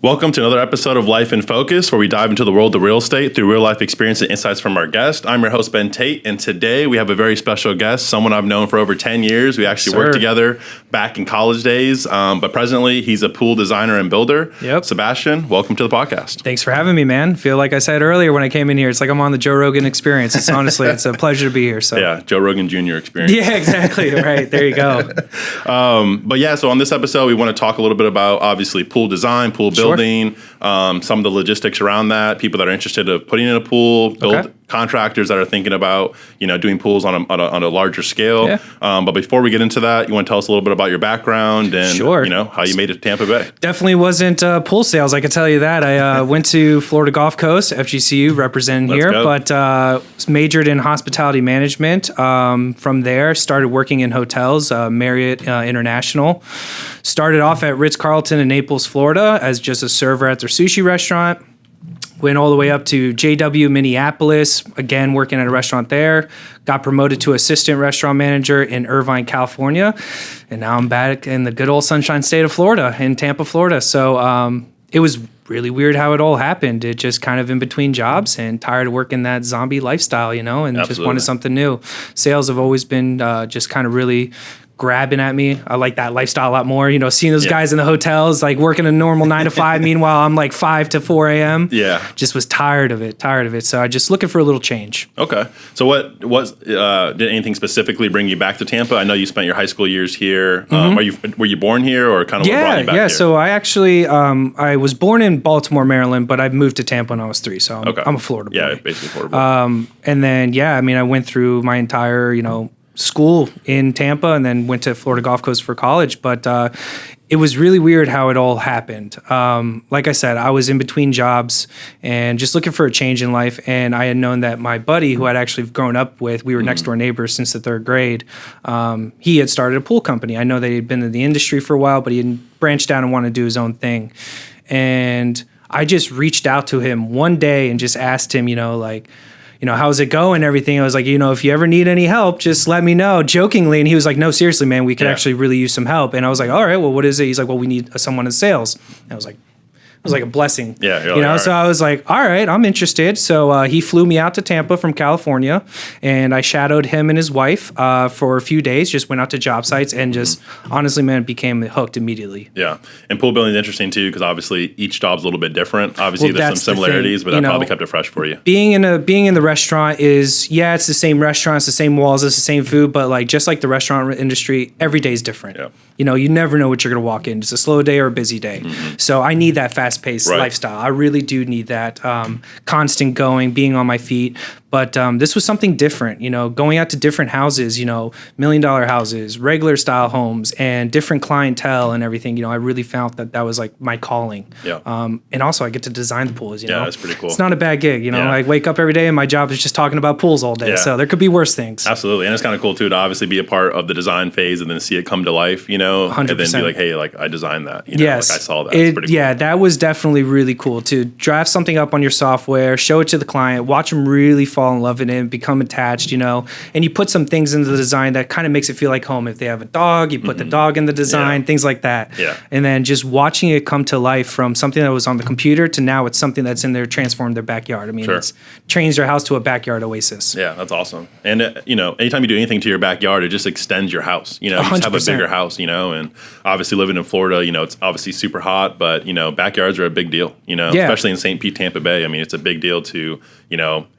Welcome to another episode of Life in Focus, where we dive into the world of real estate through real-life experience and insights from our guest. I'm your host, Ben Tate, and today we have a very special guest, someone I've known for over 10 years. We actually worked together back in college days, but presently he's a pool designer and builder. Yep. Sebastien, welcome to the podcast. Thanks for having me, man. Feel like I said earlier when I came in here, it's like I'm on the Joe Rogan experience. It's honestly, it's a pleasure to be here. So yeah, Joe Rogan Jr. experience. Yeah, exactly. Right. There you go. But yeah, so on this episode, we want to talk a little bit about obviously pool design, pool building, some of the logistics around that, people that are interested in putting in a pool, contractors that are thinking about, doing pools on a larger scale. Yeah. But before we get into that, you want to tell us a little bit about your background and, how you made it to Tampa Bay. Definitely wasn't pool sales, I can tell you that. I went to Florida Gulf Coast, FGCU, representing here, but majored in hospitality management. From there, started working in hotels, Marriott International. Started off at Ritz-Carlton in Naples, Florida, as just a server at their sushi restaurant. Went all the way up to JW Minneapolis, again working at a restaurant there. Got promoted to assistant restaurant manager in Irvine, California. And now I'm back in the good old sunshine state of Florida, in Tampa, Florida. So it was really weird how it all happened. It just kind of in between jobs and tired of working that zombie lifestyle, and Absolutely. Just wanted something new. Sales have always been just kind of really grabbing at me. I like that lifestyle a lot more. Seeing those guys in the hotels, like working a normal 9 to 5. Meanwhile, I'm like 5 to 4 a.m. Yeah. Just was tired of it. So I just looking for a little change. Okay. So did anything specifically bring you back to Tampa? I know you spent your high school years here. Were you born here or kind of what brought you back here? So I actually, I was born in Baltimore, Maryland, but I moved to Tampa when I was 3. So I'm a Florida boy. Yeah, basically Florida boy. And then, I went through my entire, school in Tampa and then went to Florida Gulf Coast for college. But it was really weird how it all happened. Like I said, I was in between jobs and just looking for a change in life. And I had known that my buddy, who I'd actually grown up with, we were next door neighbors since the 3rd grade. He had started a pool company. I know that he'd been in the industry for a while, but he had branched out and wanted to do his own thing. And I just reached out to him one day and just asked him, how's it going and everything? I was like, if you ever need any help, just let me know, jokingly. And he was like, no, seriously, man, we could actually really use some help. And I was like, all right, well, what is it? He's like, well, we need someone in sales. And I was like, it was like a blessing. Yeah. So I was like, all right, I'm interested. So he flew me out to Tampa from California, and I shadowed him and his wife for a few days, just went out to job sites and just honestly, man, became hooked immediately. Yeah. And pool building is interesting too, because obviously each job's a little bit different. Obviously there's some similarities, but that probably kept it fresh for you. Being in the restaurant is, it's the same restaurant, it's the same walls, it's the same food, but just like the restaurant industry, every day is different. Yeah. You never know what you're going to walk in. It's a slow day or a busy day. Mm-hmm. So I need that fast-paced lifestyle. I really do need that constant going, being on my feet. But this was something different, going out to different houses, $1 million houses, regular style homes, and different clientele and everything. I really felt that was like my calling. Yeah. And also I get to design the pools, Yeah, that's pretty cool. It's not a bad gig, I wake up every day and my job is just talking about pools all day. Yeah. So there could be worse things. Absolutely. And it's kind of cool too to obviously be a part of the design phase and then see it come to life, 100%. And then be like, hey, I designed that. Yes. I saw that. It's pretty cool. Yeah, that was definitely really cool to draft something up on your software, show it to the client, watch them really fall in love with it, become attached, and you put some things into the design that kind of makes it feel like home. If they have a dog, you put the dog in the design, things like that. Yeah. And then just watching it come to life from something that was on the computer to now it's something that's in there, transformed their backyard. I mean, it's changed their house to a backyard oasis. Yeah, that's awesome. And, anytime you do anything to your backyard, it just extends your house. You just have a bigger house, and obviously living in Florida, it's obviously super hot, but, backyards are a big deal, especially in St. Pete, Tampa Bay. I mean, it's a big deal to,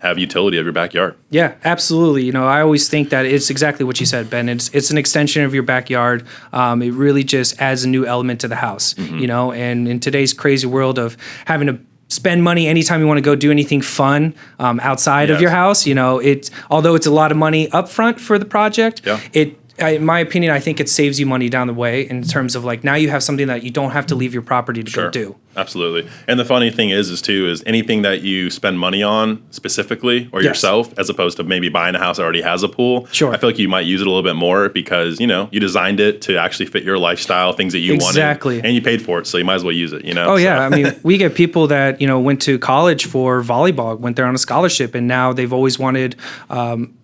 have utility of your backyard. Yeah, absolutely. I always think that it's exactly what you said, Ben. It's an extension of your backyard. It really just adds a new element to the house, and in today's crazy world of having to spend money anytime you want to go do anything fun outside of your house, although it's a lot of money up front for the project, in my opinion, I think it saves you money down the way in terms of now you have something that you don't have to leave your property to go do. Absolutely. And the funny thing is anything that you spend money on specifically or yourself, as opposed to maybe buying a house that already has a pool, I feel like you might use it a little bit more because, you designed it to actually fit your lifestyle, things that you wanted. And you paid for it, so you might as well use it, Oh, yeah. I mean, we get people that, went to college for volleyball, went there on a scholarship, and now they've always wanted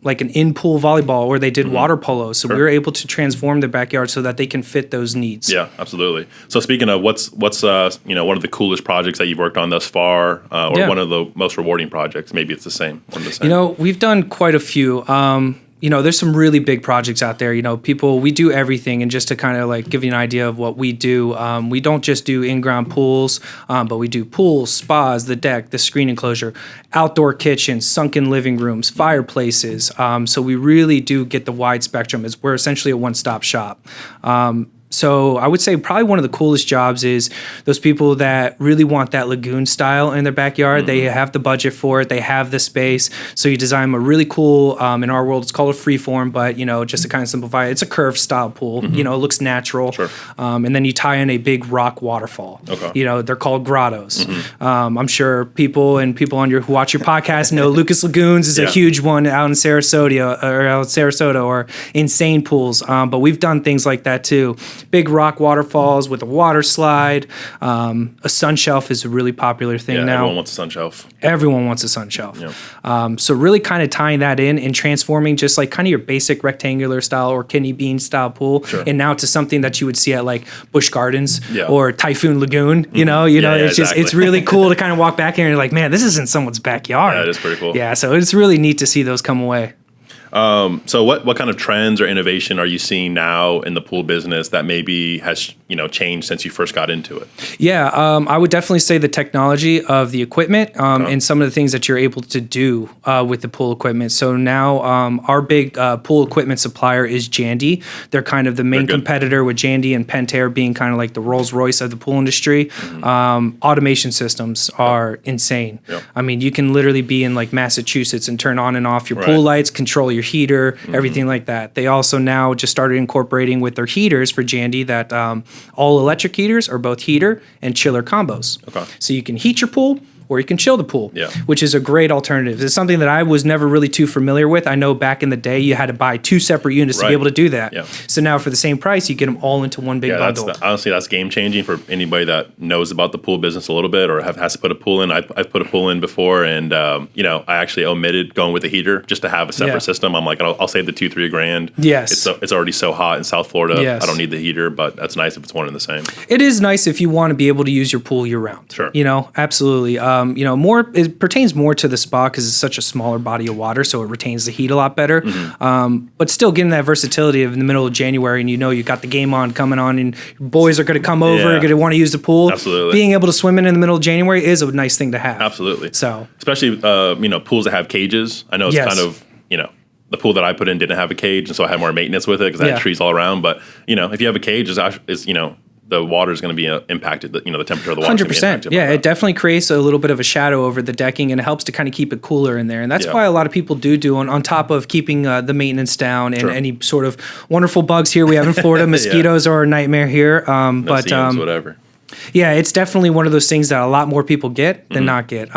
like an in-pool volleyball, or they did water polo. So we were able to transform their backyard so that they can fit those needs. Yeah, absolutely. So speaking of what's one of of the coolest projects that you've worked on thus far, or one of the most rewarding projects? Maybe it's the same. One of the same. We've done quite a few. There's some really big projects out there. We do everything. And just to kind of like give you an idea of what we do, we don't just do in-ground pools, but we do pools, spas, the deck, the screen enclosure, outdoor kitchens, sunken living rooms, fireplaces. So we really do get the wide spectrum. We're essentially a one-stop shop. So I would say probably one of the coolest jobs is those people that really want that lagoon style in their backyard. They have the budget for it. They have the space. So you design a really cool, in our world, it's called a freeform, but, just to kind of simplify it, it's a curved style pool. It looks natural. Sure. And then you tie in a big rock waterfall. Okay. They're called grottos. I'm sure people who watch your podcast know Lucas Lagoons is a huge one out in Sarasota or insane pools. But we've done things like that too. Big rock waterfalls with a water slide. A sun shelf is a really popular thing now. Everyone wants a sun shelf. Everyone wants a sun shelf. Yep. So really kind of tying that in and transforming just like kind of your basic rectangular style or kidney bean style pool, and now to something that you would see at like Busch Gardens or Typhoon Lagoon. It's just it's really cool to kind of walk back here and you're like, man, this isn't someone's backyard. Yeah, it is pretty cool. Yeah, so it's really neat to see those come away. So what kind of trends or innovation are you seeing now in the pool business that maybe has changed since you first got into it? Yeah, I would definitely say the technology of the equipment and some of the things that you're able to do with the pool equipment. So now our big pool equipment supplier is Jandy. They're kind of the main competitor with Jandy and Pentair being kind of like the Rolls Royce of the pool industry. Automation systems are insane. Yep. I mean, you can literally be in like Massachusetts and turn on and off your pool lights, control your heater, everything like that. They also now just started incorporating with their heaters for Jandy that all electric heaters are both heater and chiller combos. Okay. So you can heat your pool or you can chill the pool, yeah, which is a great alternative. It's something that I was never really too familiar with. I know back in the day you had to buy two separate units to be able to do that. Yeah. So now for the same price, you get them all into one big bundle. Honestly, that's game changing for anybody that knows about the pool business a little bit or has to put a pool in. I've put a pool in before, and I actually omitted going with a heater just to have a separate system. I'm like, I'll save the $2-3 grand. Yes, it's already so hot in South Florida. Yes. I don't need the heater, but that's nice if it's one and the same. It is nice if you want to be able to use your pool year round. Sure. Absolutely. More. It pertains more to the spa because it's such a smaller body of water, so it retains the heat a lot better. But still getting that versatility of in the middle of January, and you got the game on coming on, and your boys are going to come over, going to want to use the pool. Absolutely. Being able to swim in the middle of January is a nice thing to have. Absolutely. So especially pools that have cages. I know it's kind of the pool that I put in didn't have a cage, and so I had more maintenance with it because I had trees all around. But if you have a cage, the water is going to be impacted. The temperature of the water is going to be impacted. 100%. Yeah, it definitely creates a little bit of a shadow over the decking, and it helps to kind of keep it cooler in there. And that's why a lot of people do on top of keeping the maintenance down and any sort of wonderful bugs here we have in Florida. Mosquitoes are a nightmare here. Whatever. Yeah, it's definitely one of those things that a lot more people get than not get.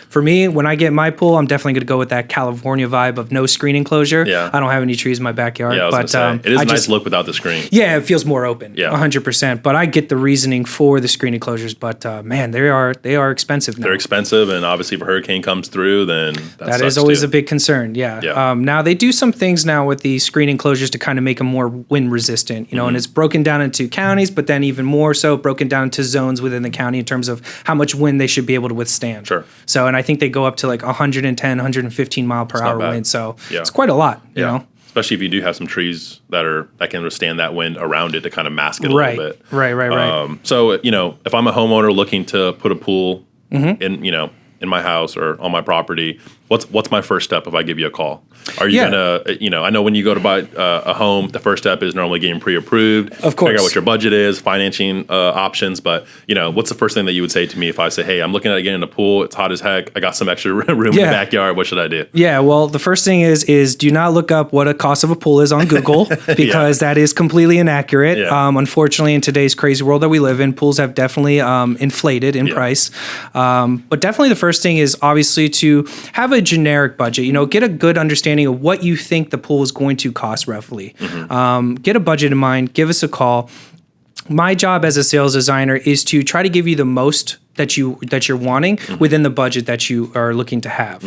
For me, when I get my pool, I'm definitely going to go with that California vibe of no screen enclosure. Yeah. I don't have any trees in my backyard. Yeah, but it is a nice look without the screen. Yeah, it feels more open. Yeah. 100%. But I get the reasoning for the screen enclosures. But man, they are expensive now. They're expensive, and obviously if a hurricane comes through, then that is always a big concern. Yeah. Now they do some things now with the screen enclosures to kind of make them more wind resistant. And it's broken down into counties, but then even more so broken down into zones within the county in terms of how much wind they should be able to withstand. Sure. So, and I think they go up to like 110, 115 mile per hour wind. So it's quite a lot, you know? Especially if you do have some trees that can withstand that wind around it to kind of mask it a little bit. Right. So, if I'm a homeowner looking to put a pool in my house or on my property, what's my first step if I give you a call? Are you gonna, I know when you go to buy a home, the first step is normally getting pre-approved. Of course. Figure out what your budget is, financing options. But, what's the first thing that you would say to me if I say, hey, I'm looking at getting a pool, it's hot as heck, I got some extra room in the backyard, what should I do? Yeah, well, the first thing is do not look up what a cost of a pool is on Google because that is completely inaccurate. Yeah. Unfortunately, in today's crazy world that we live in, pools have definitely inflated in price. But definitely the first thing is obviously to have a generic budget, get a good understanding of what you think the pool is going to cost roughly. Get a budget in mind, give us a call. My job as a sales designer is to try to give you the most that you're wanting within the budget that you are looking to have.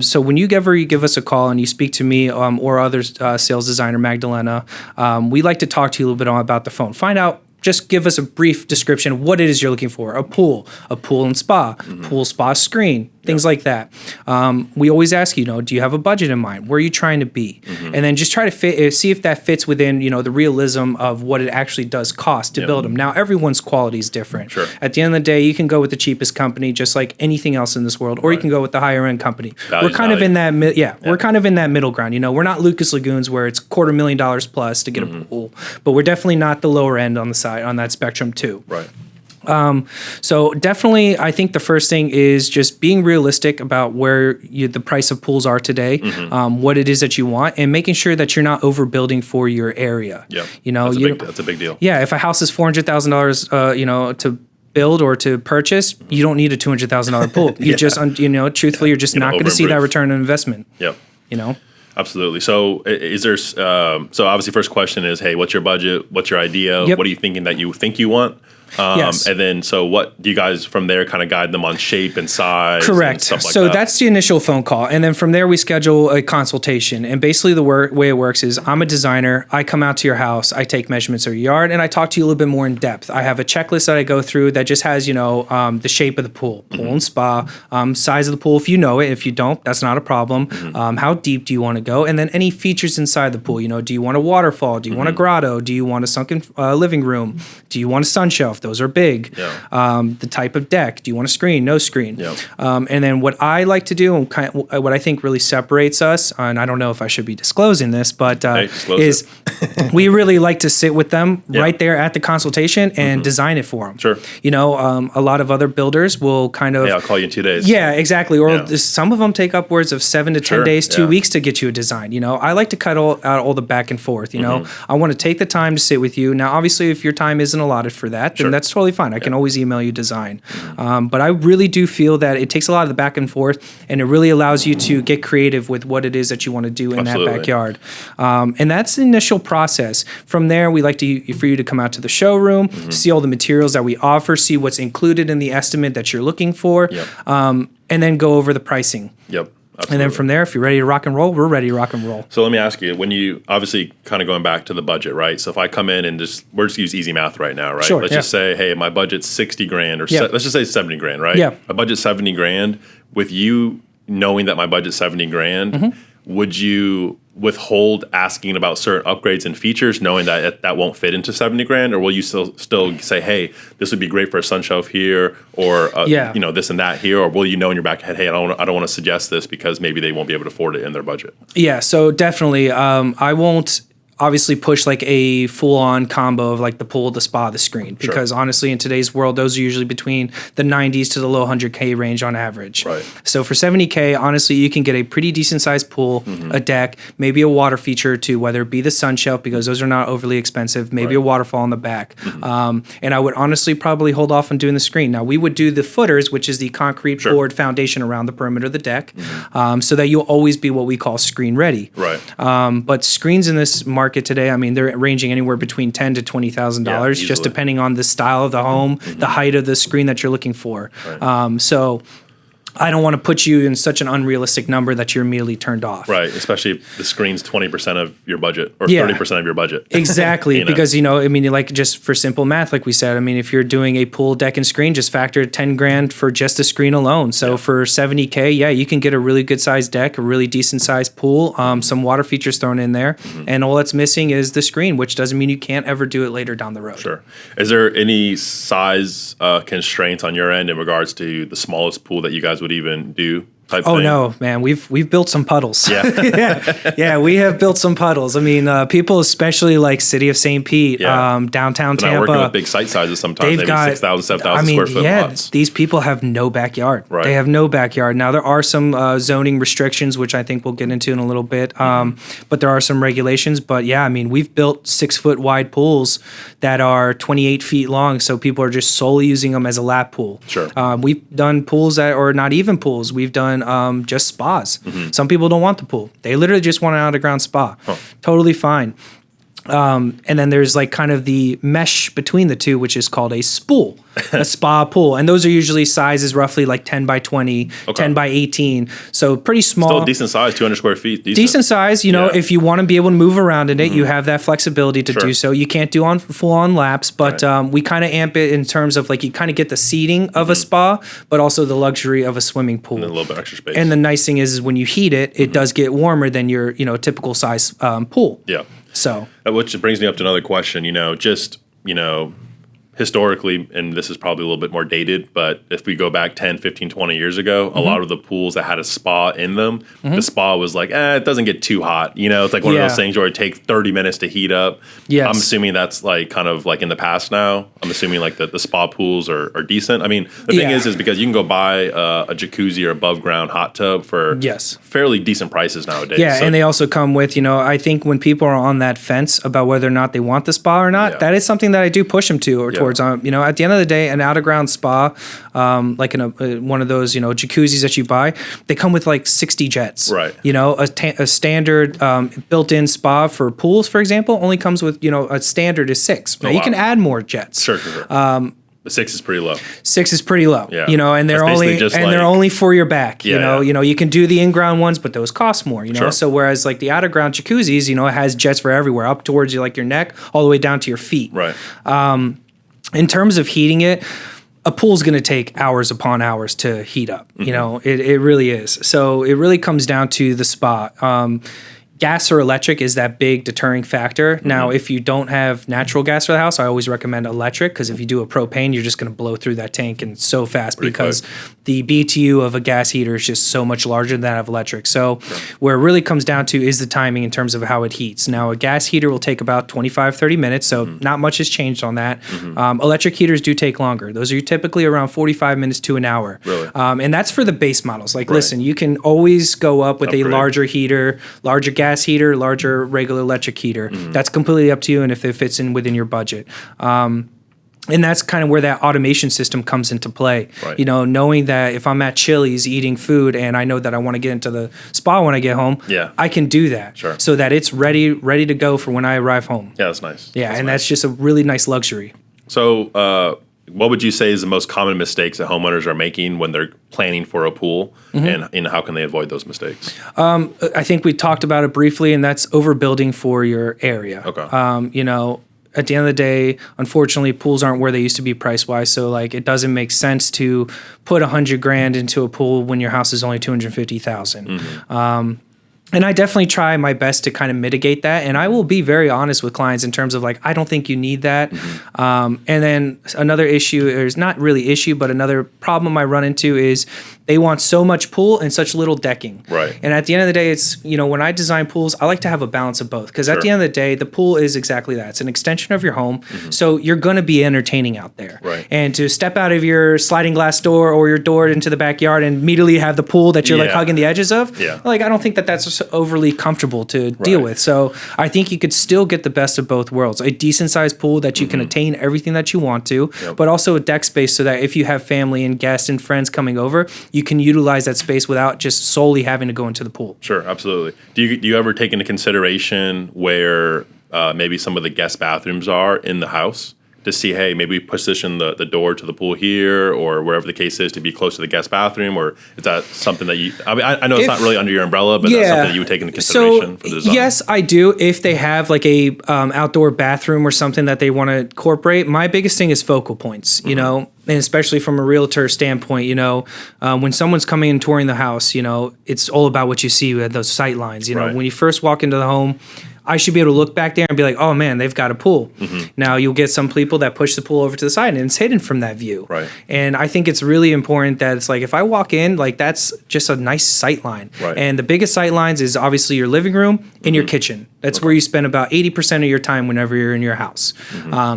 So when you give us a call and you speak to me or other sales designer, Magdalena, we like to talk to you a little bit about the phone. Find out just give us a brief description of what it is you're looking for. A pool and spa, pool, spa, screen, things like that. We always ask, do you have a budget in mind? Where are you trying to be? And then just try to see if that fits within, the realism of what it actually does cost to build them. Now, everyone's quality is different. Sure. At the end of the day, you can go with the cheapest company, just like anything else in this world, or you can go with the higher end company. We're kind of in that, we're kind of in that middle ground. We're not Lucas Lagoons where it's $250,000 plus to get a pool, but we're definitely not the lower end on the side on that spectrum too. Right. So definitely, I think the first thing is just being realistic about where the price of pools are today, what it is that you want, and making sure that you're not overbuilding for your area. Yeah, that's a big deal. Yeah, if a house is $400,000, to build or to purchase, you don't need a $200,000 pool. You just, truthfully, you're just not going to see that return on investment. Yep. Absolutely. So is there, so obviously first question is, hey, what's your budget? What's your idea? What are you thinking that you think you want? Yes. And then, so what do you guys from there kind of guide them on shape and size? Correct. And stuff like So that? That's the initial phone call. And then from there, we schedule a consultation. And basically the way it works is I'm a designer. I come out to your house. I take measurements of your yard and I talk to you a little bit more in depth. I have a checklist that I go through that just has, the shape of the pool and spa, size of the pool. If you know it, if you don't, that's not a problem. How deep do you want to go? And then any features inside the pool, do you want a waterfall? Do you want a grotto? Do you want a sunken living room? Do you want a sun shelf? Those are big. The type of deck. Do you want a screen? No screen. And then what I like to do, and what I think really separates us, and I don't know if I should be disclosing this, but is we really like to sit with them right there at the consultation and design it for them. Sure. A lot of other builders will kind of... Yeah, I'll call you in 2 days. Yeah, exactly. Or some of them take upwards of 7 to 10 days, 2 weeks to get you a design. I like to cut out all the back and forth. I want to take the time to sit with you. Now, obviously, if your time isn't allotted for that, then that's totally fine. I can always email you design. But I really do feel that it takes a lot of the back and forth, and it really allows you to get creative with what it is that you want to do in that backyard. And that's the initial process. From there, we like for you to come out to the showroom, see all the materials that we offer, see what's included in the estimate that you're looking for, and then go over the pricing. Yep. Absolutely. And then from there, if you're ready to rock and roll, we're ready to rock and roll. So let me ask you, when you obviously kind of going back to the budget, right? So if I come in and we're just use easy math right now, right? Sure, let's just say, hey, my budget's 60 grand or let's just say 70 grand, right? Yeah. My budget's 70 grand. With you knowing that my budget's 70 grand, would you withhold asking about certain upgrades and features knowing that won't fit into 70 grand? Or will you still say, hey, this would be great for a sun shelf here or, this and that here? Or will you know in your back head, hey, I don't want to suggest this because maybe they won't be able to afford it in their budget? Yeah, so definitely. I won't obviously push like a full-on combo of like the pool, the spa, the screen, because honestly in today's world those are usually between the 90s to the low 100K range on average. Right. So for 70K, honestly you can get a pretty decent sized pool, a deck, maybe a water feature or two, whether it be the sun shelf because those are not overly expensive, maybe a waterfall in the back. And I would honestly probably hold off on doing the screen. Now we would do the footers, which is the concrete board foundation around the perimeter of the deck, so that you'll always be what we call screen ready. Right. But screens in this market today, I mean, they're ranging anywhere between $10,000 to $20,000, just depending on the style of the home, the height of the screen that you're looking for. Right. So I don't want to put you in such an unrealistic number that you're immediately turned off. Right, especially if the screen's 20% of your budget or 30% of your budget. Exactly, because, I mean, like just for simple math, like we said, I mean, if you're doing a pool, deck, and screen, just factor 10 grand for just the screen alone. So for 70K, you can get a really good sized deck, a really decent sized pool, some water features thrown in there, and all that's missing is the screen, which doesn't mean you can't ever do it later down the road. Sure. Is there any size constraints on your end in regards to the smallest pool that you guys would even do? Oh no, man! We've built some puddles. Yeah, we have built some puddles. I mean, people, especially like City of St. Pete, downtown Tampa, working with big site sizes sometimes. Maybe 6,000, 7,000 square foot lots. These people have no backyard. Right. They have no backyard. Now there are some zoning restrictions, which I think we'll get into in a little bit. But there are some regulations. But yeah, I mean, we've built 6 foot wide pools that are 28 feet long, so people are just solely using them as a lap pool. Sure. We've done pools that are not even pools. We've done just spas. Some people don't want the pool. They literally just want an out-of-ground spa. Totally fine. And then there's like kind of the mesh between the two, which is called a spool. a spa pool. And those are usually sizes roughly like 10 by 20, 10 by 18. So pretty small. Still a decent size, 200 square feet. Decent size. You know, if you want to be able to move around in it, you have that flexibility to do so. You can't do on full on laps, but we kind of amp it in terms of like you kind of get the seating of a spa, but also the luxury of a swimming pool. And a little bit extra space. And the nice thing is when you heat it, it does get warmer than your, you know, typical size pool. Yeah. So. Which brings me up to another question, you know, just, you know, historically, and this is probably a little bit more dated, but if we go back 10, 15, 20 years ago, a lot of the pools that had a spa in them, the spa was like, it doesn't get too hot. You know, it's like one of those things where it takes 30 minutes to heat up. Yes. I'm assuming that's like kind of like in the past now. I'm assuming like the spa pools are decent. I mean, the thing is because you can go buy a jacuzzi or above ground hot tub for fairly decent prices nowadays. Yeah, so, and they also come with, you know, I think when people are on that fence about whether or not they want the spa or not, that is something that I do push them to or towards. You know, at the end of the day, an out-of-ground spa, like in one of those, you know, jacuzzis that you buy, they come with like 60 jets. Right. You know, a standard built-in spa for pools, for example, only comes with, you know, a standard is 6. Now, you can add more jets. Sure. The 6 is pretty low. 6 is pretty low. Yeah. You know, and they're only for your back. You know, you can do the in-ground ones, but those cost more. You know, so whereas like the out-of-ground jacuzzis, you know, it has jets for everywhere, up towards you like your neck, all the way down to your feet. Right. In terms of heating it, a pool's going to take hours upon hours to heat up. You know, it really is. So it really comes down to the spot. Gas or electric is that big deterring factor. Now, if you don't have natural gas for the house, I always recommend electric because if you do a propane, you're just going to blow through that tank and so fast because the BTU of a gas heater is just so much larger than that of electric. So where it really comes down to is the timing in terms of how it heats. Now, a gas heater will take about 25, 30 minutes, so not much has changed on that. Electric heaters do take longer. Those are typically around 45 minutes to an hour. Really? And that's for the base models. Like, listen, you can always go up with a larger heater, larger gas heater, larger regular electric heater. That's completely up to you and if it fits in within your budget. And that's kind of where that automation system comes into play. Right. You know, knowing that if I'm at Chili's eating food and I know that I want to get into the spa when I get home, I can do that so that it's ready to go for when I arrive home. Yeah, that's nice. Yeah, that's just a really nice luxury. So, what would you say is the most common mistakes that homeowners are making when they're planning for a pool, and how can they avoid those mistakes? I think we talked about it briefly, and that's overbuilding for your area. Okay. You know, at the end of the day, unfortunately, pools aren't where they used to be price-wise. So, like, it doesn't make sense to put $100,000 into a pool when your house is only $250,000. And I definitely try my best to kind of mitigate that. And I will be very honest with clients in terms of like, I don't think you need that. And then another issue, or it's not really issue, but another problem I run into is they want so much pool and such little decking. Right. And at the end of the day, it's, you know, when I design pools, I like to have a balance of both. Because at the end of the day, the pool is exactly that. It's an extension of your home. So you're going to be entertaining out there. Right. And to step out of your sliding glass door or your door into the backyard and immediately have the pool that you're like hugging the edges of, like, I don't think that that's overly comfortable to deal with. So I think you could still get the best of both worlds. A decent sized pool that you can attain everything that you want to, but also a deck space so that if you have family and guests and friends coming over, you can utilize that space without just solely having to go into the pool. Sure, absolutely. Do you ever take into consideration where maybe some of the guest bathrooms are in the house? To see, hey, maybe position the door to the pool here or wherever the case is to be close to the guest bathroom, or is that something that you, I mean, I know it's not really under your umbrella, but that's something that you would take into consideration for the design? Yes, I do. If they have like a outdoor bathroom or something that they want to incorporate, my biggest thing is focal points, you know, and especially from a realtor standpoint, you know, when someone's coming and touring the house, you know, it's all about what you see at those sight lines. You know, when you first walk into the home, I should be able to look back there and be like, oh man, they've got a pool. Now you'll get some people that push the pool over to the side and it's hidden from that view. Right. And I think it's really important that it's like, if I walk in, like that's just a nice sight line. Right. And the biggest sight lines is obviously your living room and your kitchen. That's where you spend about 80% of your time whenever you're in your house.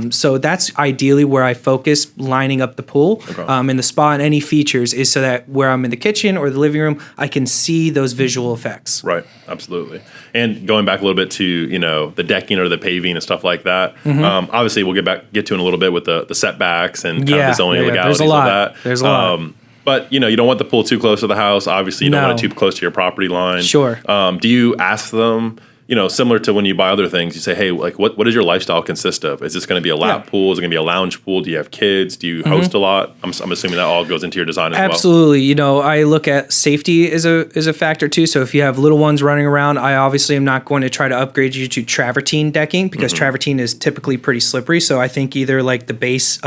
So that's ideally where I focus lining up the pool. And the spa and any features is so that where I'm in the kitchen or the living room, I can see those visual effects. Right, absolutely. And going back a little bit to, you know, the decking or the paving and stuff like that. Obviously, we'll get to in a little bit with the setbacks and kind of the zoning legalities of that. There's a lot. But, you know, you don't want the pool too close to the house. Obviously, you don't want it too close to your property line. Sure. Do you ask them, similar to when you buy other things, you say, hey, like what does your lifestyle consist of? Is this going to be a lap pool? Is it going to be a lounge pool? Do you have kids? Do you host a lot? I'm assuming that all goes into your design as well. Absolutely. I look at safety is a factor too. So if you have little ones running around, I obviously am not going to try to upgrade you to travertine decking because travertine is typically pretty slippery. So I think either like the base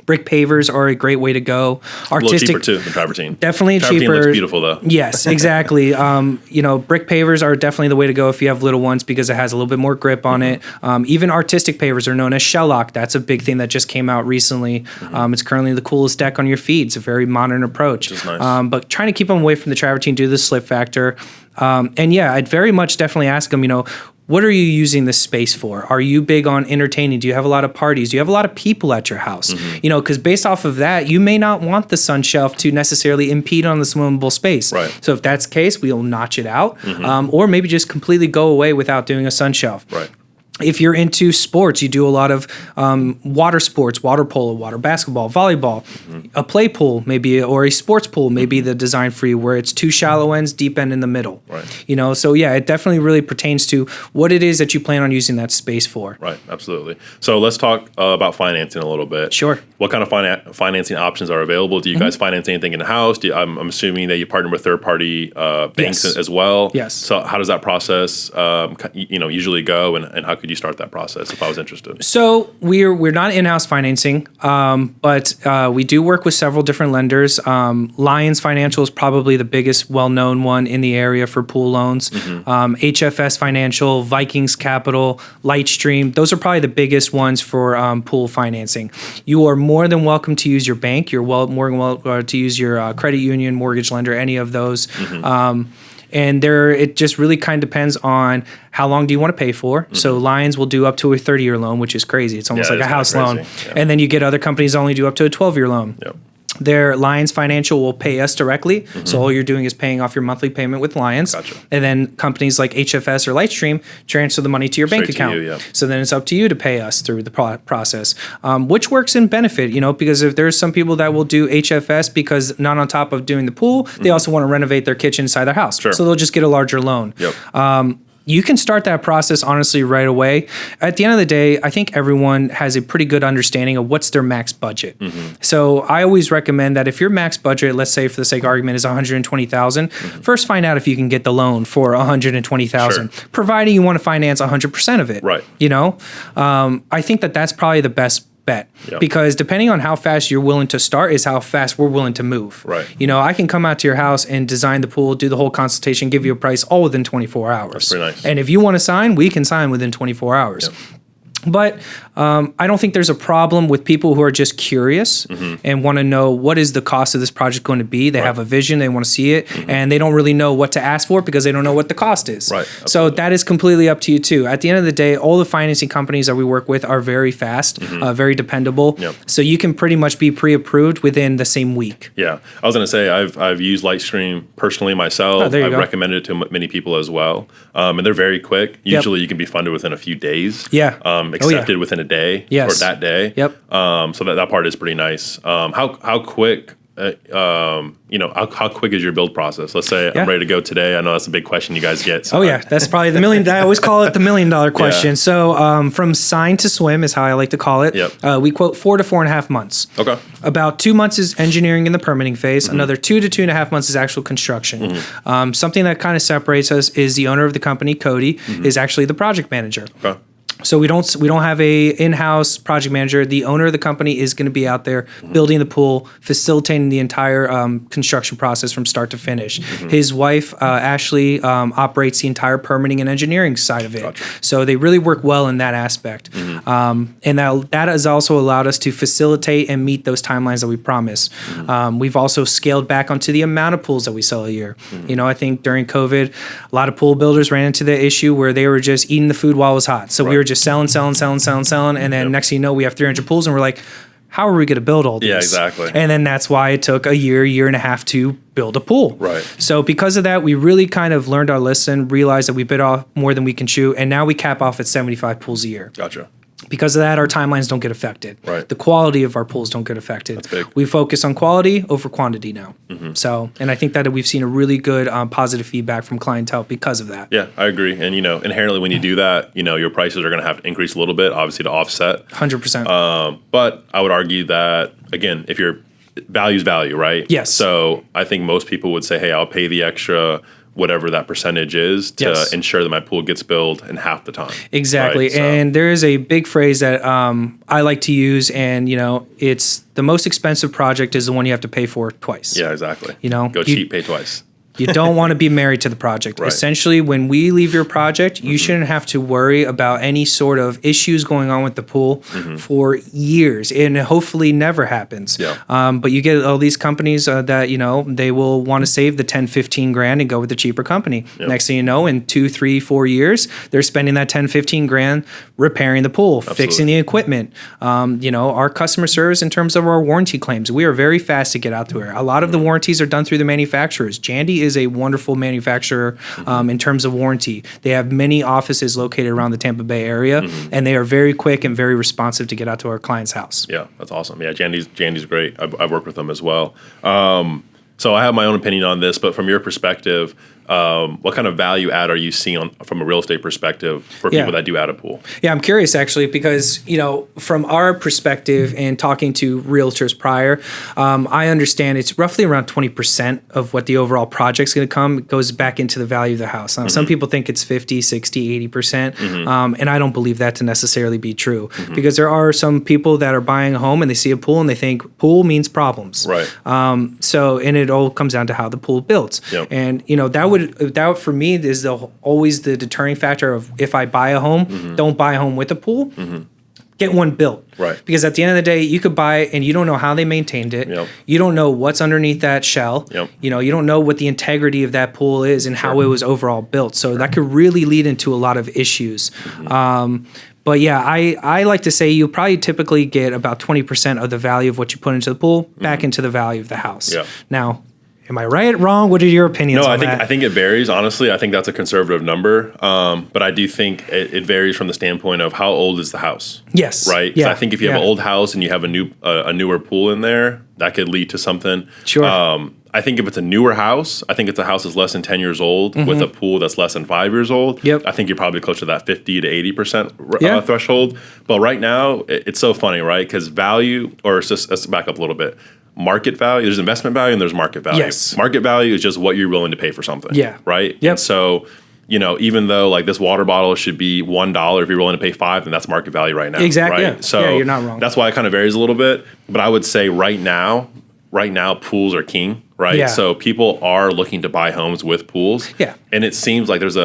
brick pavers are a great way to go. Artistic, a little cheaper too than travertine. Definitely travertine cheaper. Looks beautiful though. Yes, exactly. Brick pavers are definitely the way to go if you have little ones because it has a little bit more grip on it. Even artistic pavers are known as shellac. That's a big thing that just came out recently. It's currently the coolest deck on your feet. It's a very modern approach. Which is nice. But trying to keep them away from the travertine due to the slip factor. I'd very much definitely ask them, what are you using this space for? Are you big on entertaining? Do you have a lot of parties? Do you have a lot of people at your house? Because based off of that, you may not want the sun shelf to necessarily impede on the swimmable space. Right. So if that's the case, we'll notch it out, or maybe just completely go away without doing a sun shelf. Right. If you're into sports, you do a lot of water sports, water polo, water basketball, volleyball, a play pool maybe, or a sports pool may be the design for you where it's two shallow ends, deep end in the middle. Right. So yeah, it definitely really pertains to what it is that you plan on using that space for. Right, absolutely. So let's talk about financing a little bit. Sure. What kind of financing options are available? Do you guys finance anything in the house? I'm assuming that you partner with third-party banks as well. Yes. So how does that process usually go, and how could you start that process if I was interested? So we're not in-house financing, but we do work with several different lenders. Lions Financial is probably the biggest well-known one in the area for pool loans. HFS Financial, Vikings Capital, Lightstream, those are probably the biggest ones for pool financing. You are more than welcome to use your bank. You're more than welcome to use your credit union, mortgage lender, any of those. And it just really kind of depends on how long do you want to pay for. So Lions will do up to a 30-year loan, which is crazy. It's almost like a house loan. Yeah. And then you get other companies that only do up to a 12-year loan. Yep. Their Lions Financial will pay us directly. So all you're doing is paying off your monthly payment with Lions. Gotcha. And then companies like HFS or Lightstream transfer the money to your bank account. So then it's up to you to pay us through the process, which works in benefit, because if there's some people that will do HFS because not on top of doing the pool, they also want to renovate their kitchen inside their house. Sure. So they'll just get a larger loan. Yep. You can start that process honestly right away. At the end of the day, I think everyone has a pretty good understanding of what's their max budget. So I always recommend that if your max budget, let's say for the sake of argument, is $120,000, first find out if you can get the loan for $120,000, providing you want to finance 100% of it. Right. I think that's probably the best bet because depending on how fast you're willing to start is how fast we're willing to move. Right. I can come out to your house and design the pool, do the whole consultation, give you a price all within 24 hours. That's pretty nice. And if you want to sign, we can sign within 24 hours. Yep. But I don't think there's a problem with people who are just curious and want to know what is the cost of this project going to be. They have a vision, they want to see it, and they don't really know what to ask for because they don't know what the cost is. Right. So that is completely up to you too. At the end of the day, all the financing companies that we work with are very fast, very dependable. Yep. So you can pretty much be pre-approved within the same week. Yeah. I was going to say I've used Lightstream personally myself. I've recommended it to many people as well. And they're very quick. Usually you can be funded within a few days. Yeah. Accepted within a day or that day. Yep. So that part is pretty nice. How quick how quick is your build process? Let's say I'm ready to go today. I know that's a big question you guys get. So that's probably the million. I always call it the $1 million question. Yeah. So from sign to swim is how I like to call it. Yep. We quote 4 to 4.5 months. Okay. About 2 months is engineering in the permitting phase. Another 2 to 2.5 months is actual construction. Something that kind of separates us is the owner of the company, Cody, is actually the project manager. Okay. So we don't have a in-house project manager. The owner of the company is going to be out there building the pool, facilitating the entire construction process from start to finish. His wife, Ashley, operates the entire permitting and engineering side of it. Gotcha. So they really work well in that aspect. And that has also allowed us to facilitate and meet those timelines that we promise. We've also scaled back onto the amount of pools that we sell a year. I think during COVID, a lot of pool builders ran into the issue where they were just eating the food while it was hot. So we were just selling, and then next thing you know, we have 300 pools, and we're like, how are we going to build all these? Yeah, exactly. And then that's why it took a year and a half to build a pool. Right. So because of that, we really kind of learned our lesson, realized that we bit off more than we can chew, and now we cap off at 75 pools a year. Gotcha. Because of that, our timelines don't get affected. Right. The quality of our pools don't get affected. That's big. We focus on quality over quantity now. So, and I think that we've seen a really good positive feedback from clientele because of that. Yeah, I agree. And, inherently when you do that, your prices are going to have to increase a little bit, obviously to offset. 100%. But I would argue that, again, if your value's value, right? Yes. So I think most people would say, hey, I'll pay the extra whatever that percentage is to ensure that my pool gets built in half the time. Exactly. Right? So, and there is a big phrase that I like to use, and, it's the most expensive project is the one you have to pay for twice. yeah, exactly. Go cheap, pay twice. You don't want to be married to the project. Right. Essentially, when we leave your project, you shouldn't have to worry about any sort of issues going on with the pool for years, and it hopefully never happens. Yeah. But you get all these companies that, they will want to save the 10, 15 grand and go with the cheaper company. Yep. Next thing you know, in 2, 3, 4 years, they're spending that 10, 15 grand repairing the pool, fixing the equipment. Our customer service in terms of our warranty claims, we are very fast to get out to it. A lot of the warranties are done through the manufacturers. Jandy is a wonderful manufacturer in terms of warranty. They have many offices located around the Tampa Bay area, and they are very quick and very responsive to get out to our client's house. Yeah, that's awesome. Yeah, Jandy's great. I've worked with them as well. So I have my own opinion on this, but from your perspective, what kind of value add are you seeing from a real estate perspective for people that do add a pool? Yeah, I'm curious actually because, from our perspective and talking to realtors prior, I understand it's roughly around 20% of what the overall project's going to come. It goes back into the value of the house. Some people think it's 50, 60, 80%, and I don't believe that to necessarily be true because there are some people that are buying a home and they see a pool and they think pool means problems. Right. And it all comes down to how the pool builds. Yep. And, that for me is always the deterring factor of if I buy a home, don't buy a home with a pool, get one built. Right. Because at the end of the day, you could buy it and you don't know how they maintained it. Yep. You don't know what's underneath that shell. Yep. You don't know what the integrity of that pool is and how it was overall built. So that could really lead into a lot of issues. But yeah, I like to say you probably typically get about 20% of the value of what you put into the pool back into the value of the house. Yeah. Now, am I right, wrong? What are your opinions on that? I think it varies, honestly. I think that's a conservative number. But I do think it varies from the standpoint of how old is the house. Yes. Right? Yeah. I think if you have an old house and you have a newer pool in there, that could lead to something. Sure. I think if it's a newer house, I think it's a house that's less than 10 years old with a pool that's less than 5 years old. Yep. I think you're probably close to that 50 to 80% threshold. But right now, it's so funny, right? Because value, or let's back up a little bit. Market value, there's investment value and there's market value. Yes. Market value is just what you're willing to pay for something. Yeah. Right? Yep. And so, even though like this water bottle should be $1, if you're willing to pay $5, then that's market value right now. Exactly. Right? Yeah. So yeah, you're not wrong. That's why it kind of varies a little bit. But I would say right now, pools are king, right? Yeah. So people are looking to buy homes with pools. Yeah. And it seems like there's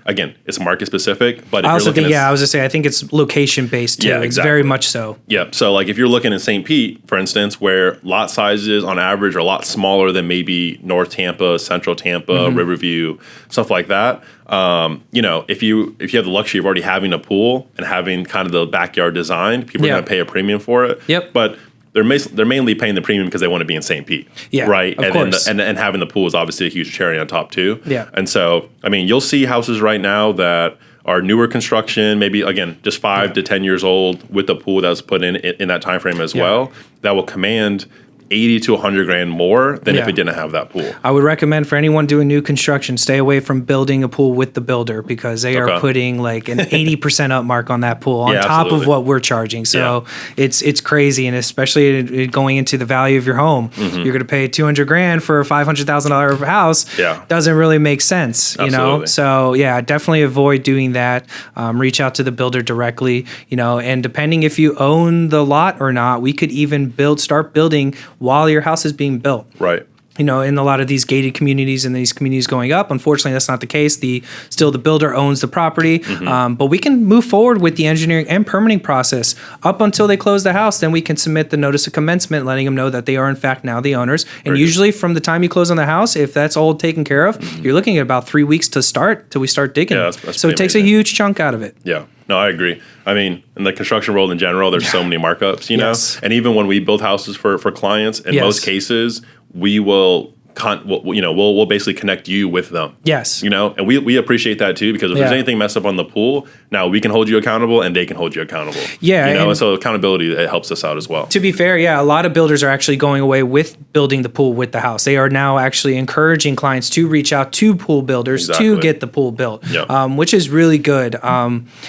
again, it's market specific, but I was going to say, I think it's location based too. Yeah, It's exactly. very much so. Yep. So like if you're looking in St. Pete, for instance, where lot sizes on average are a lot smaller than maybe North Tampa, Central Tampa, Riverview, stuff like that. If you have the luxury of already having a pool and having kind of the backyard design, people are going to pay a premium for it. Yep. But they're mainly paying the premium because they want to be in St. Pete, right? Of course. And having the pool is obviously a huge cherry on top too. Yeah. And so, you'll see houses right now that are newer construction, maybe again just 5 to 10 years old, with the pool that was put in that time frame as well, that will command 80 to 100 grand more than if it didn't have that pool. I would recommend for anyone doing new construction, stay away from building a pool with the builder because they are putting like an 80% up mark on that pool on top of what we're charging. So it's crazy. And especially going into the value of your home, you're going to pay 200 grand for a $500,000 house. Yeah. Doesn't really make sense, Absolutely. So yeah, definitely avoid doing that. Reach out to the builder directly, and depending if you own the lot or not, we could even start building while your house is being built. Right. In a lot of these gated communities and these communities going up, unfortunately, that's not the case. Still the builder owns the property, but we can move forward with the engineering and permitting process up until they close the house. Then we can submit the notice of commencement, letting them know that they are in fact now the owners. And usually from the time you close on the house, if that's all taken care of, you're looking at about 3 weeks to start till we start digging. Yeah, that's so it takes a huge chunk out of it. Yeah. No, I agree. In the construction world in general, there's so many markups, Yes. And even when we build houses for clients, in most cases, we will we'll basically connect you with them. Yes. And we appreciate that too, because if there's anything messed up on the pool, now we can hold you accountable and they can hold you accountable. Yeah. And so accountability, it helps us out as well. To be fair, a lot of builders are actually going away with building the pool with the house. They are now actually encouraging clients to reach out to pool builders to get the pool built, which is really good.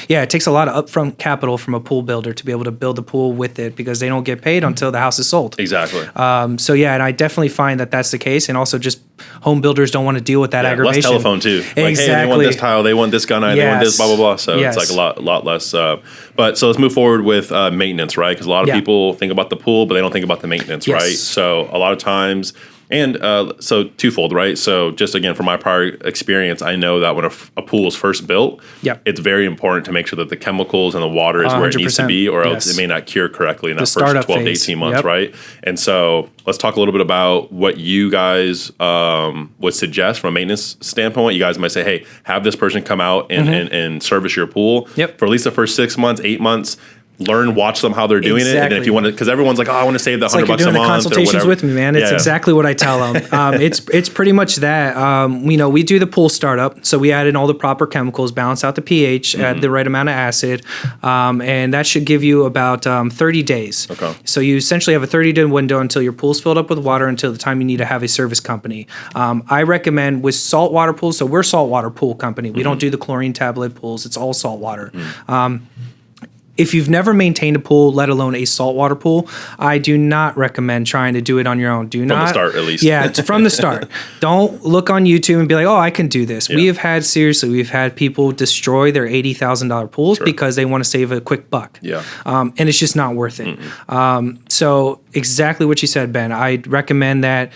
It takes a lot of upfront capital from a pool builder to be able to build the pool with it, because they don't get paid until the house is sold. Exactly. And I definitely find that that's the case. And also just home builders don't want to deal with that aggravation. Less telephone too. Exactly. Like, hey, they want this tile, they want this gunite, they want this, blah, blah, blah. So it's like a lot less. But so let's move forward with maintenance, right? Because a lot of people think about the pool, but they don't think about the maintenance, right? So a lot of times, and so twofold, right? So just again, from my prior experience, I know that when a pool is first built, it's very important to make sure that the chemicals and the water is where it needs to be, or else it may not cure correctly in that first 12 to 18 months, right? And so let's talk a little bit about what you guys would suggest from a maintenance standpoint. You guys might say, hey, have this person come out and service your pool for at least the first 6 months, 8 months. Watch them how they're doing it, and then if you want to, because everyone's like, oh, I want to save that $100 a month. It's like you're doing the consultations with me, man. It's exactly what I tell them. It's pretty much that. We do the pool startup, so we add in all the proper chemicals, balance out the pH, add the right amount of acid, and that should give you about 30 days. Okay. So you essentially have a 30-day window until your pool's filled up with water, until the time you need to have a service company. I recommend with saltwater pools. So we're saltwater pool company. We don't do the chlorine tablet pools. It's all saltwater. If you've never maintained a pool, let alone a saltwater pool, I do not recommend trying to do it on your own. From the start, at least. Yeah, from the start. Don't look on YouTube and be like, oh, I can do this. Yeah. We've had people destroy their $80,000 pools because they want to save a quick buck. Yeah. And it's just not worth it. So exactly what you said, Ben. I'd recommend that.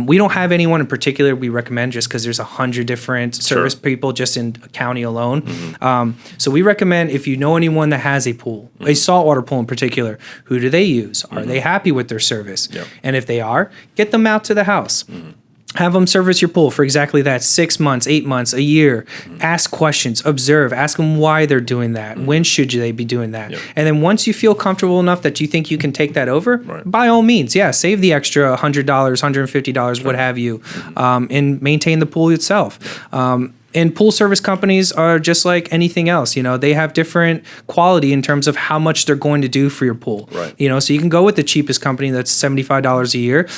We don't have anyone in particular we recommend, just because there's 100 different service people just in a county alone. So we recommend, if you know anyone that has a pool, a saltwater pool in particular, who do they use? Are they happy with their service? Yep. And if they are, get them out to the house. Have them service your pool for exactly that, 6 months, 8 months, a year. Ask questions, observe, ask them why they're doing that. When should they be doing that? Yep. And then once you feel comfortable enough that you think you can take that over, by all means, save the extra $100, $150, what have you, and maintain the pool itself. And pool service companies are just like anything else. They have different quality in terms of how much they're going to do for your pool. Right. So you can go with the cheapest company that's $75 a year,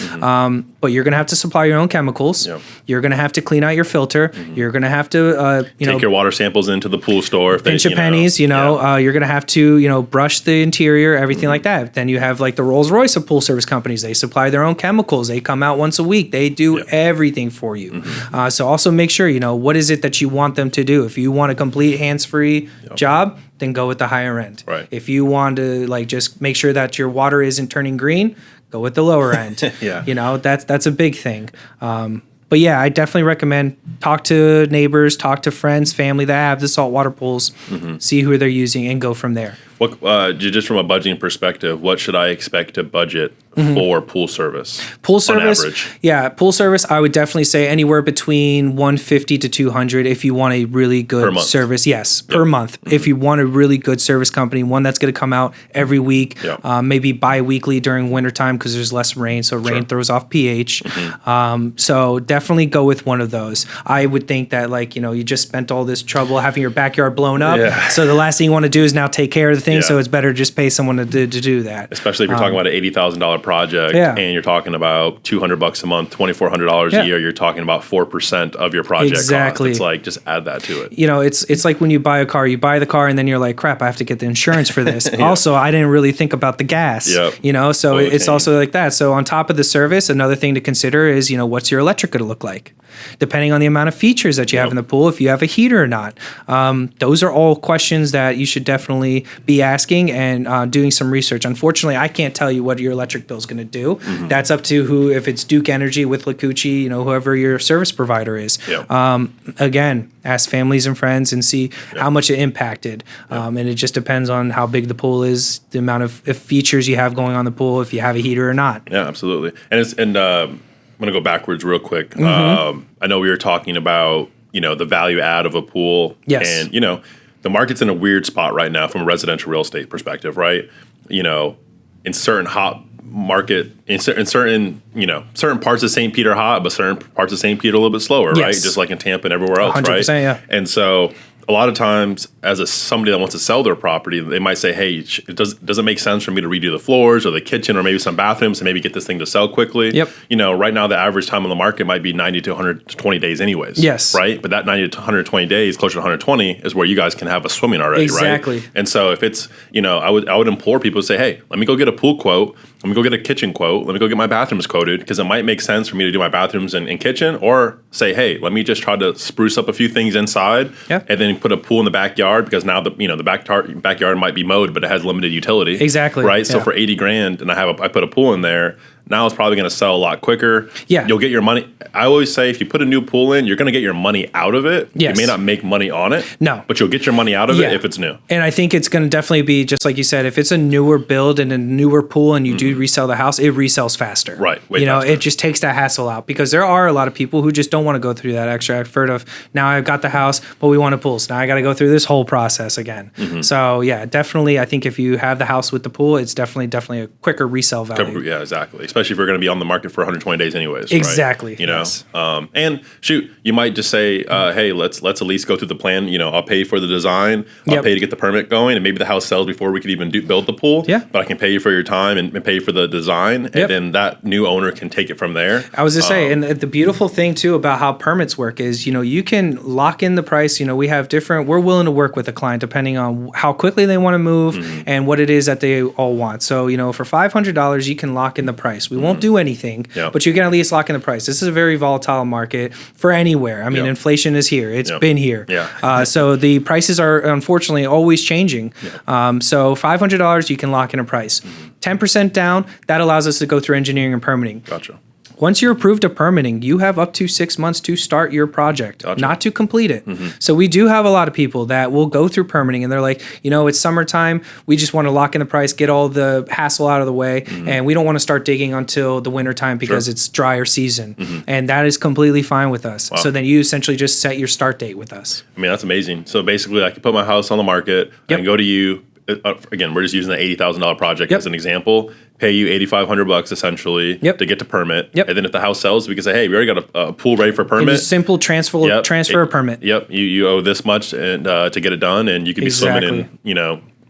but you're going to have to supply your own chemicals. Yep. You're going to have to clean out your filter. You're going to have to, take your water samples into the pool store. Pinch your pennies. You're going to have to, brush the interior, everything like that. Then you have like the Rolls Royce of pool service companies. They supply their own chemicals. They come out once a week. They do everything for you. So also make sure, what is it that you want them to do. If you want a complete hands-free job, then go with the higher end. Right. If you want to just make sure that your water isn't turning green, go with the lower end. That's a big thing. But I definitely recommend talk to neighbors, talk to friends, family that have the saltwater pools, see who they're using, and go from there. What just from a budgeting perspective, what should I expect to budget for pool service? Pool service, on average? Pool service. I would definitely say anywhere between $150 to $200 if you want a really good service. Yes, per month. If you want a really good service company, one that's going to come out every week, maybe bi-weekly during wintertime because there's less rain, so rain throws off pH. So definitely go with one of those. I would think that you just spent all this trouble having your backyard blown up, so the last thing you want to do is now take care of the thing, so it's better just pay someone to do that. Especially if you're talking about an $80,000 project and you're talking about $200 a month, $2,400 a year, you're talking about 4% of your project cost. It's like, just add that to it. It's like when you buy a car, you buy the car and then you're like, crap, I have to get the insurance for this. Also, I didn't really think about the gas, so it's also like that. So on top of the service, another thing to consider is, what's your electric going to look like? Depending on the amount of features that you have in the pool, if you have a heater or not. Those are all questions that you should definitely be asking and doing some research. Unfortunately, I can't tell you what your electric bill is going to do. That's up to if it's Duke Energy with Lacucci, whoever your service provider is. Again, ask families and friends and see how much it impacted. And it just depends on how big the pool is, the amount of features you have going on the pool, if you have a heater or not. Yeah, absolutely. And I'm going to go backwards real quick. I know we were talking about, the value add of a pool. Yes. And, the market's in a weird spot right now from a residential real estate perspective, right? In certain hot market in certain certain parts of St. Pete are hot, but certain parts of St. Pete are a little bit slower, right? Just like in Tampa and everywhere else, 100%, right? Yeah. And so a lot of times, as somebody that wants to sell their property, they might say, "Hey, does it make sense for me to redo the floors or the kitchen or maybe some bathrooms to maybe get this thing to sell quickly?" Yep. Right now the average time on the market might be 90 to 120 days, anyways. Yes. Right, but that 90 to 120 days, closer to 120, is where you guys can have a swimming already, exactly. Right? And so if it's I would implore people to say, "Hey, let me go get a pool quote. Let me go get a kitchen quote. Let me go get my bathrooms quoted because it might make sense for me to do my bathrooms and kitchen, or say, hey, let me just try to spruce up a few things inside, and then put a pool in the backyard because now the backyard might be mowed, but it has limited utility. Exactly. Right. Yeah. So for $80,000, and I put a pool in there. Now it's probably going to sell a lot quicker. Yeah. You'll get your money. I always say if you put a new pool in, you're going to get your money out of it. Yes. You may not make money on it. No. But you'll get your money out of it if it's new. And I think it's going to definitely be, just like you said, if it's a newer build and a newer pool and you do resell the house, it resells faster. Right. Way faster. It just takes that hassle out because there are a lot of people who just don't want to go through that extra effort of now I've got the house, but we want a pool. So now I got to go through this whole process again. Mm-hmm. So yeah, definitely. I think if you have the house with the pool, it's definitely a quicker resale value. Yeah, exactly. Especially if you're going to be on the market for 120 days anyways. Exactly. Right? Yes. And shoot, you might just say, hey, let's at least go through the plan. I'll pay for the design. I'll pay to get the permit going, and maybe the house sells before we could even build the pool. Yeah. But I can pay you for your time and pay for the design, and then that new owner can take it from there. I was just saying, and the beautiful thing too about how permits work is, you can lock in the price. We have we're willing to work with a client depending on how quickly they want to move and what it is that they all want. So, for $500, you can lock in the price. We won't do anything. But you can at least lock in the price. This is a very volatile market for anywhere. I mean, inflation is here. It's been here. So the prices are unfortunately always changing. So $500, you can lock in a price. 10% down, that allows us to go through engineering and permitting. Gotcha. Once you're approved of permitting, you have up to 6 months to start your project, not to complete it. So we do have a lot of people that will go through permitting and they're like, it's summertime. We just want to lock in the price, get all the hassle out of the way. And we don't want to start digging until the wintertime because it's drier season. And that is completely fine with us. Wow. So then you essentially just set your start date with us. I mean, that's amazing. So basically I can put my house on the market and go to you. Again, we're just using the $80,000 project as an example. Pay you $8,500 essentially to get to permit. And then if the house sells, we can say, hey, we already got a pool ready for permit. It's a simple transfer of permit. You owe this much and to get it done, and you can be swimming in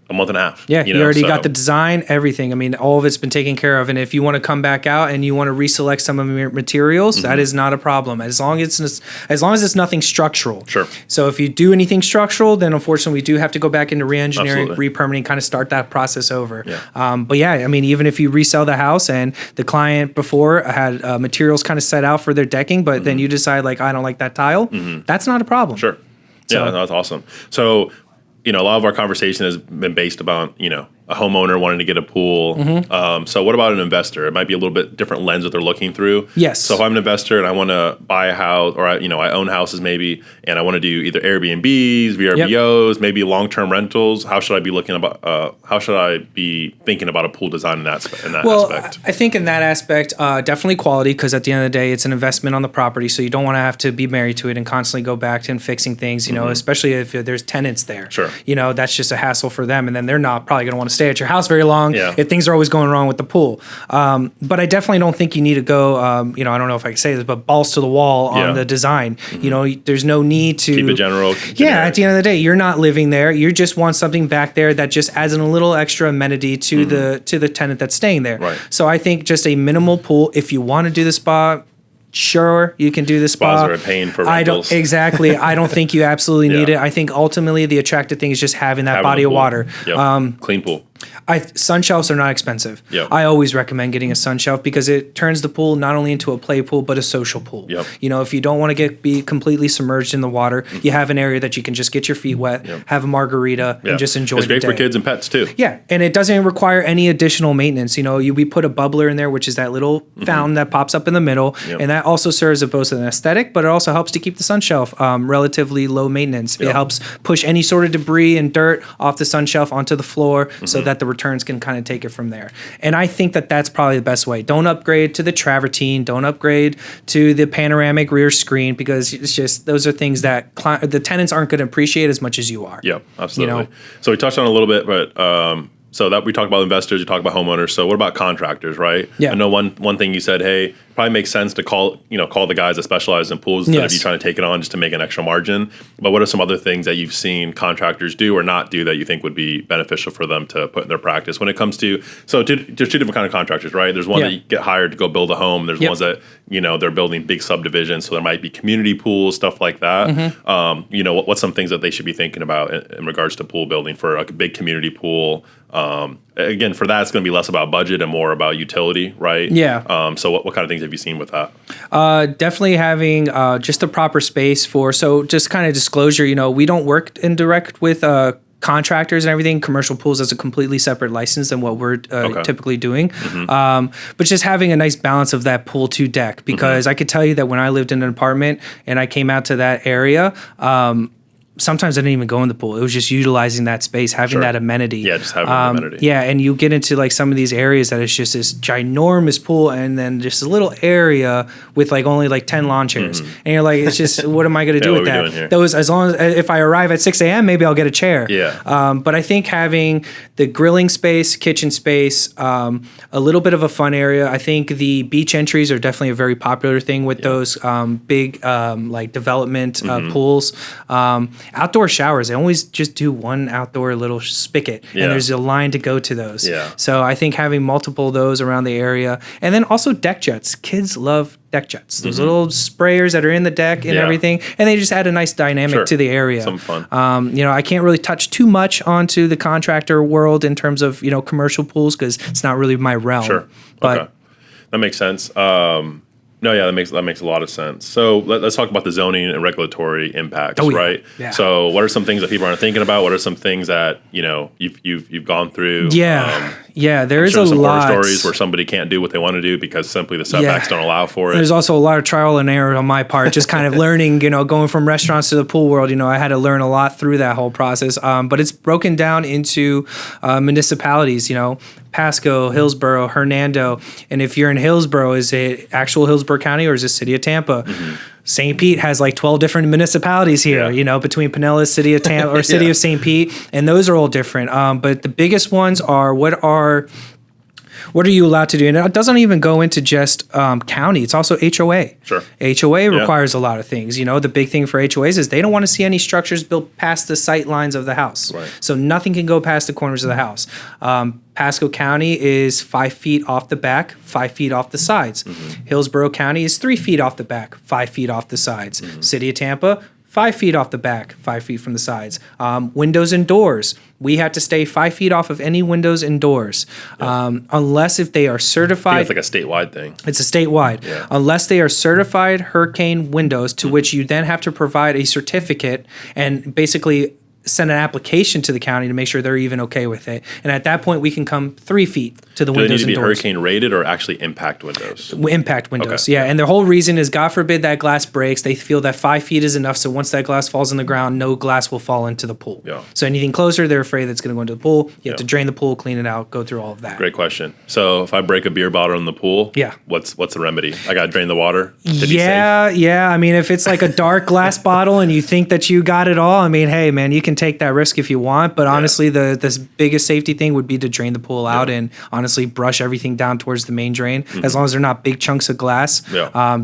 a month and a half. Yeah, you already got the design, everything. I mean, all of it's been taken care of. And if you want to come back out and you want to reselect some of your materials, that is not a problem. As long as it's nothing structural. Sure. So if you do anything structural, then unfortunately we do have to go back into re-engineering, re-permitting, kind of start that process over. Yeah. But yeah, I mean, even if you resell the house and the client before had materials kind of set out for their decking, but then you decide like, I don't like that tile, that's not a problem. Sure. Yeah, that's awesome. So, a lot of our conversation has been based about, a homeowner wanting to get a pool. So what about an investor? It might be a little bit different lens that they're looking through. Yes. So if I'm an investor and I want to buy a house, or I own houses maybe, and I want to do either Airbnbs, VRBOs, maybe long-term rentals, how should I be thinking about a pool design in that aspect? I think in that aspect, definitely quality, because at the end of the day, it's an investment on the property, so you don't want to have to be married to it and constantly go back to and fixing things, especially if there's tenants there. Sure. That's just a hassle for them, and then they're not probably going to want to stay at your house very long if things are always going wrong with the pool. But I definitely don't think you need to go, I don't know if I can say this, but balls to the wall on the design. There's no need to keep it general. At the end of the day, you're not living there. You just want something back there that just adds a little extra amenity to the tenant that's staying there. Right. So I think just a minimal pool. If you want to do the spa, sure, you can do the spa. Spas are a pain for rentals. I don't think you absolutely need it. I think ultimately the attractive thing is just having that body of water. Yep. Clean pool. Sun shelves are not expensive. Yep. I always recommend getting a sun shelf because it turns the pool not only into a play pool but a social pool. Yep. If you don't want to be completely submerged in the water, you have an area that you can just get your feet wet, have a margarita, and just enjoy. It's great the for day. kids and pets too. Yeah, and it doesn't require any additional maintenance. We put a bubbler in there, which is that little fountain that pops up in the middle, and that also serves as both an aesthetic, but it also helps to keep the sun shelf relatively low maintenance. It helps push any sort of debris and dirt off the sun shelf onto the floor so that the returns can kind of take it from there. And I think that that's probably the best way. Don't upgrade to the travertine. Don't upgrade to the panoramic rear screen, because it's just, those are things that the tenants aren't going to appreciate as much as you are. Yeah, absolutely. So we touched on it a little bit, but So that we talk about investors, you talk about homeowners. So what about contractors, right? Yeah. I know one thing you said, hey, probably makes sense to call the guys that specialize in pools instead of you trying to take it on just to make an extra margin. But what are some other things that you've seen contractors do or not do that you think would be beneficial for them to put in their practice when it comes to, there's two different kind of contractors, right? There's one that you get hired to go build a home. There's ones that, they're building big subdivisions. So there might be community pools, stuff like that. What's some things that they should be thinking about in regards to pool building for a big community pool? Again, for that, it's going to be less about budget and more about utility, right? Yeah. So what kind of things have you seen with that? Definitely having just the proper space so just kind of disclosure, we don't work in direct with contractors and everything. Commercial pools as a completely separate license than what we're typically doing. But just having a nice balance of that pool to deck, because I could tell you that when I lived in an apartment and I came out to that area, sometimes I didn't even go in the pool. It was just utilizing that space, having that amenity. Yeah, just having an amenity. Yeah, and you get into like some of these areas that it's just this ginormous pool and then just a little area with like only like 10 lawn chairs. And you're like, it's just, what am I going to do with that? Those, as long as, if I arrive at 6 a.m., maybe I'll get a chair. Yeah. But I think having the grilling space, kitchen space, a little bit of a fun area. I think the beach entries are definitely a very popular thing with those big like development pools. Outdoor showers, they always just do one outdoor little spigot, and there's a line to go to those. So I think having multiple of those around the area, and then also deck jets. Kids love deck jets. Those little sprayers that are in the deck and everything, and they just add a nice dynamic to the area. Some fun. I can't really touch too much onto the contractor world in terms of commercial pools because it's not really my realm. Sure. But okay. That makes sense. No, yeah, that makes a lot of sense. So let's talk about the zoning and regulatory impacts, right? Yeah. So what are some things that people aren't thinking about? What are some things that you've gone through? There is some a lot horror stories where somebody can't do what they want to do because simply the setbacks don't allow for it. There's also a lot of trial and error on my part, just kind of learning. Going from restaurants to the pool world. I had to learn a lot through that whole process. But it's broken down into municipalities. Pasco, Hillsborough, Hernando. And if you're in Hillsborough, is it actual Hillsborough County or is it City of Tampa? St. Pete has like 12 different municipalities here, between Pinellas, City of Tampa, or City of St. Pete. And those are all different. But the biggest ones are what are you allowed to do? And it doesn't even go into just county. It's also HOA. Sure. HOA requires a lot of things. The big thing for HOAs is they don't want to see any structures built past the sight lines of the house. Right. So nothing can go past the corners of the house. Pasco County is 5 feet off the back, 5 feet off the sides. Hillsborough County is 3 feet off the back, 5 feet off the sides. City of Tampa, 5 feet off the back, 5 feet from the sides. Windows and doors. We have to stay 5 feet off of any windows and doors, unless if they are certified. It's like a statewide thing. It's a statewide. Yeah. Unless they are certified hurricane windows, to which you then have to provide a certificate and basically send an application to the county to make sure they're even okay with it. And at that point, we can come 3 feet to the windows and doors. Do they need to be hurricane rated or actually impact windows? Impact windows, yeah. And the whole reason is, God forbid that glass breaks. They feel that 5 feet is enough, so once that glass falls on the ground, no glass will fall into the pool. Yeah. So anything closer, they're afraid that's going to go into the pool. You have to drain the pool, clean it out, go through all of that. Great question. So if I break a beer bottle in the pool, what's the remedy? I got to drain the water to be safe? Yeah. I mean, if it's like a dark glass bottle and you think that you got it all, I mean, hey, man, you can take that risk if you want, but honestly, the biggest safety thing would be to drain the pool out and honestly brush everything down towards the main drain. As long as they're not big chunks of glass,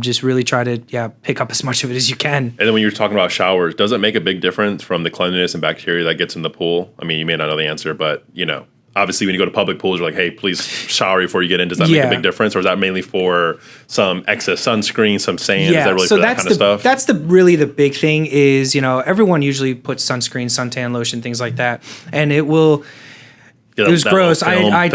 just really try to pick up as much of it as you can. And then when you're talking about showers, does it make a big difference from the cleanliness and bacteria that gets in the pool? I mean, you may not know the answer, but obviously when you go to public pools, you're like, hey, please shower before you get in. Does that make a big difference, or is that mainly for some excess sunscreen, some sand? Is that really for that kind of stuff? That's really the big thing is, everyone usually puts sunscreen, suntan lotion, things like that, and it will. It was gross. I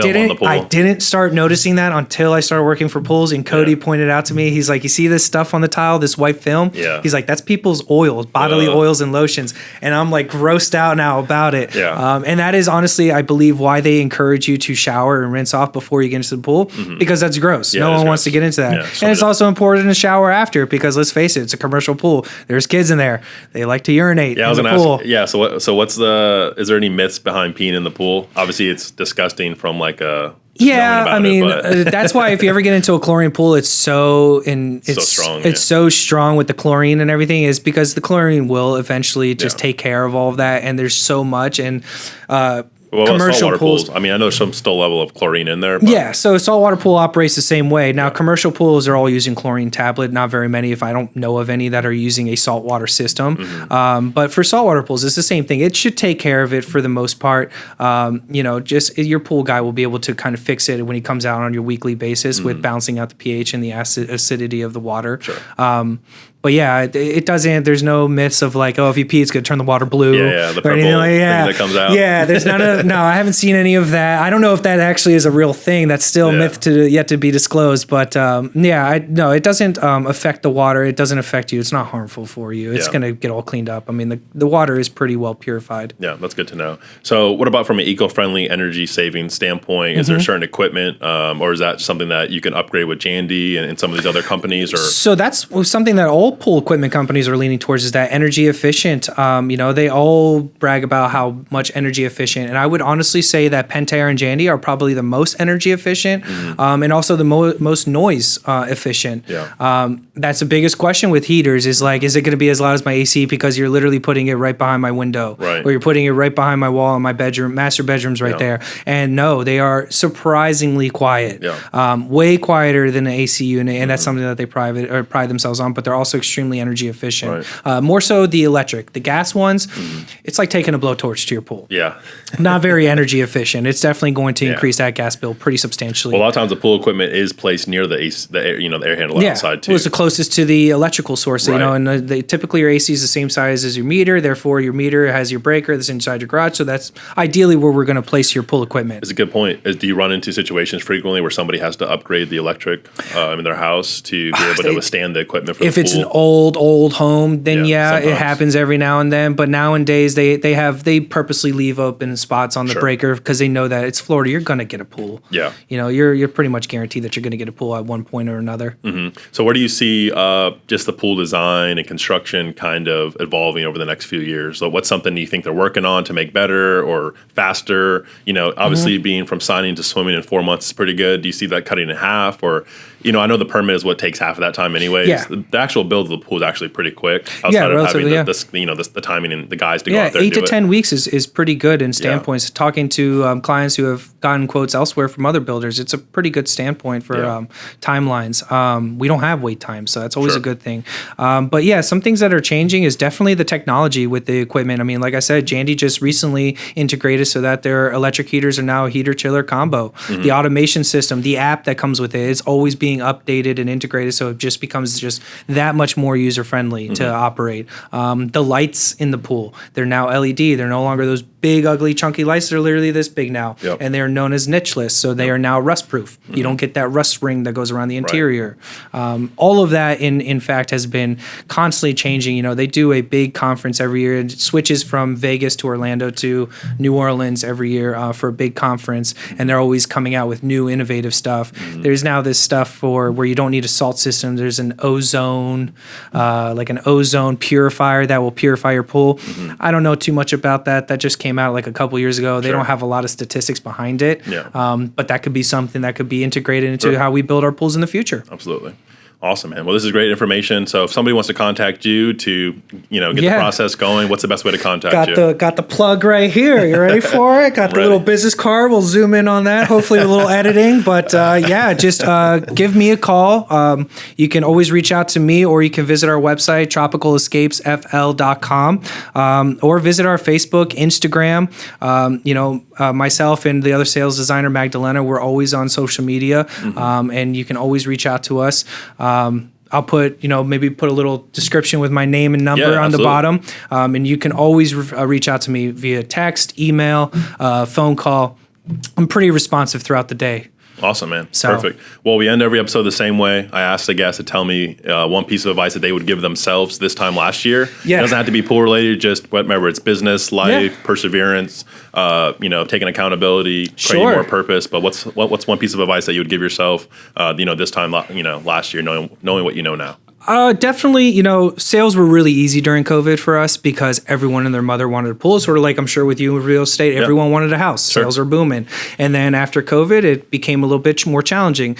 didn't start noticing that until I started working for pools, and Cody pointed out to me. He's like, "You see this stuff on the tile, this white film?" Yeah. He's like, "That's people's oils, bodily oils and lotions," and I'm like grossed out now about it. Yeah. And that is honestly, I believe, why they encourage you to shower and rinse off before you get into the pool, because that's gross. No one wants to get into that, and it's also important to shower after, because let's face it, it's a commercial pool. There's kids in there. They like to urinate. I was going to ask. Yeah. So what's is there any myths behind peeing in the pool? Obviously, it's disgusting from like a I mean, that's why if you ever get into a chlorine pool, it's so strong. It's so strong with the chlorine and everything, is because the chlorine will eventually just take care of all of that, and there's so much. And Well, commercial saltwater pools. I mean, I know there's some still level of chlorine in there. But. Yeah, so saltwater pool operates the same way. Now, commercial pools are all using chlorine tablet. Not very many, if I don't know of any, that are using a saltwater system. But for saltwater pools, it's the same thing. It should take care of it for the most part. Just your pool guy will be able to kind of fix it when he comes out on your weekly basis with balancing out the pH and the acidity of the water. Sure. But yeah, it doesn't. There's no myths of like, oh, if you pee, it's gonna turn the water blue. Yeah, the purple thing that comes out. Yeah, there's none of. No, I haven't seen any of that. I don't know if that actually is a real thing. That's still myth yet to be disclosed. But no, it doesn't affect the water. It doesn't affect you. It's not harmful for you. It's gonna get all cleaned up. I mean, the water is pretty well purified. Yeah, that's good to know. So, what about from an eco-friendly, energy-saving standpoint? Is there certain equipment, or is that something that you can upgrade with Jandy and some of these other companies? Or so that's something that all pool equipment companies are leaning towards, is that energy efficient. They all brag about how much energy efficient, and I would honestly say that Pentair and Jandy are probably the most energy efficient, and also the most noise efficient. That's the biggest question with heaters is like, is it going to be as loud as my AC because you're literally putting it right behind my window, or you're putting it right behind my wall in my bedroom, master bedroom's right there. And no, they are surprisingly quiet, way quieter than an AC unit, and that's something that they pride themselves on. But they're also extremely energy efficient. More so the electric. The gas ones, it's like taking a blowtorch to your pool. Not very energy efficient. It's definitely going to increase that gas bill pretty substantially. Well, a lot of times the pool equipment is placed near the air handle outside too. Well, it's the closest to the electrical source, and typically your AC is the same size as your meter. Therefore, your meter has your breaker that's inside your garage. So that's ideally where we're going to place your pool equipment. It's a good point. Do you run into situations frequently where somebody has to upgrade the electric in their house to be able to withstand the equipment for the pool? If it's an old home, then it happens every now and then. But nowadays they purposely leave open spots on the breaker because they know that it's Florida. You're going to get a pool. You're pretty much guaranteed that you're going to get a pool at one point or another. So where do you see just the pool design and construction kind of evolving over the next few years? So what's something you think they're working on to make better or faster? Obviously being from signing to swimming in 4 months is pretty good. Do you see that cutting in half? Or, I know the permit is what takes half of that time anyways. The actual build of the pool is actually pretty quick. Outside of having the timing and the guys to go out there and do 8 to 10 weeks is pretty good in standpoints. Talking to clients who have gotten quotes elsewhere from other builders, it's a pretty good standpoint for timelines. We don't have wait times, so that's always a good thing. But some things that are changing is definitely the technology with the equipment. I mean, like I said, Jandy just recently integrated so that their electric heaters are now a heater-chiller combo. The automation system, the app that comes with it is always being updated and integrated, so it just becomes just that much more user-friendly to operate. The lights in the pool, they're now LED. They're no longer those big, ugly, chunky lights. They're literally this big now, and they're known as nicheless, so they are now rust-proof. You don't get that rust ring that goes around the interior. All of that, in fact, has been constantly changing. They do a big conference every year. It switches from Vegas to Orlando to New Orleans every year for a big conference, and they're always coming out with new, innovative stuff. There's now this stuff for where you don't need a salt system. There's an ozone, like an ozone purifier that will purify your pool. I don't know too much about that. That just came out like a couple years ago. They don't have a lot of statistics behind it, but that could be something that could be integrated into how we build our pools in the future. Absolutely. Awesome, man. Well, this is great information. So if somebody wants to contact you to, get the process going, what's the best way to contact you? Got the plug right here. You ready for it? Got the little business card. We'll zoom in on that, hopefully with a little editing. But just give me a call. You can always reach out to me, or you can visit our website, tropical-escapes-fl.com, or visit our Facebook, Instagram. Myself and the other sales designer, Magdalena, we're always on social media, and you can always reach out to us. I'll put, maybe put a little description with my name and number on the bottom. And you can always reach out to me via text, email, phone call. I'm pretty responsive throughout the day. Awesome, man. Perfect. Well, we end every episode the same way. I asked the guests to tell me one piece of advice that they would give themselves this time last year. It doesn't have to be pool related, just whatever. It's business, life, perseverance, taking accountability, creating more purpose. But what's one piece of advice that you would give yourself, this time, last year, knowing what you know now? Definitely, sales were really easy during COVID for us because everyone and their mother wanted a pool. Sort of like I'm sure with you in real estate, everyone wanted a house. Sure. Sales are booming. And then after COVID, it became a little bit more challenging.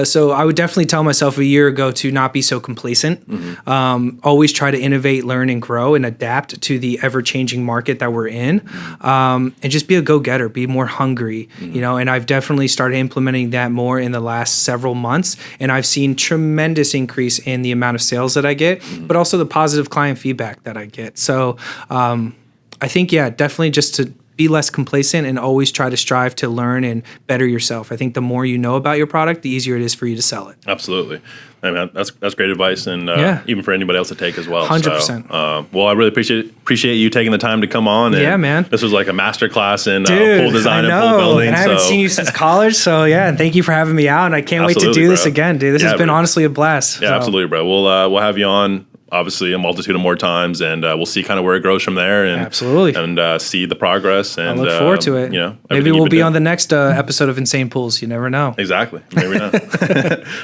So I would definitely tell myself a year ago to not be so complacent. Mm-hmm. Always try to innovate, learn, and grow and adapt to the ever-changing market that we're in. And just be a go-getter, be more hungry, and I've definitely started implementing that more in the last several months. And I've seen tremendous increase in the amount of sales that I get, but also the positive client feedback that I get. So I think, definitely just to be less complacent and always try to strive to learn and better yourself. I think the more you know about your product, the easier it is for you to sell it. Absolutely. I mean, that's great advice, and even for anybody else to take as well. 100%. So, well, I really appreciate you taking the time to come on. And man. This was like a master class in pool design and pool building. And I haven't seen you since college, so and thank you for having me out. And I can't wait to do this again, dude. This has been honestly a blast. Yeah, absolutely, bro. We'll have you on. Obviously, a multitude of more times, and we'll see kind of where it grows from there, and see the progress. And I look forward to it. Maybe we'll be on the next episode of Insane Pools. You never know. Exactly. Never know.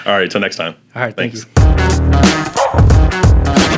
All right. Till next time. All right. Thanks. Thank you.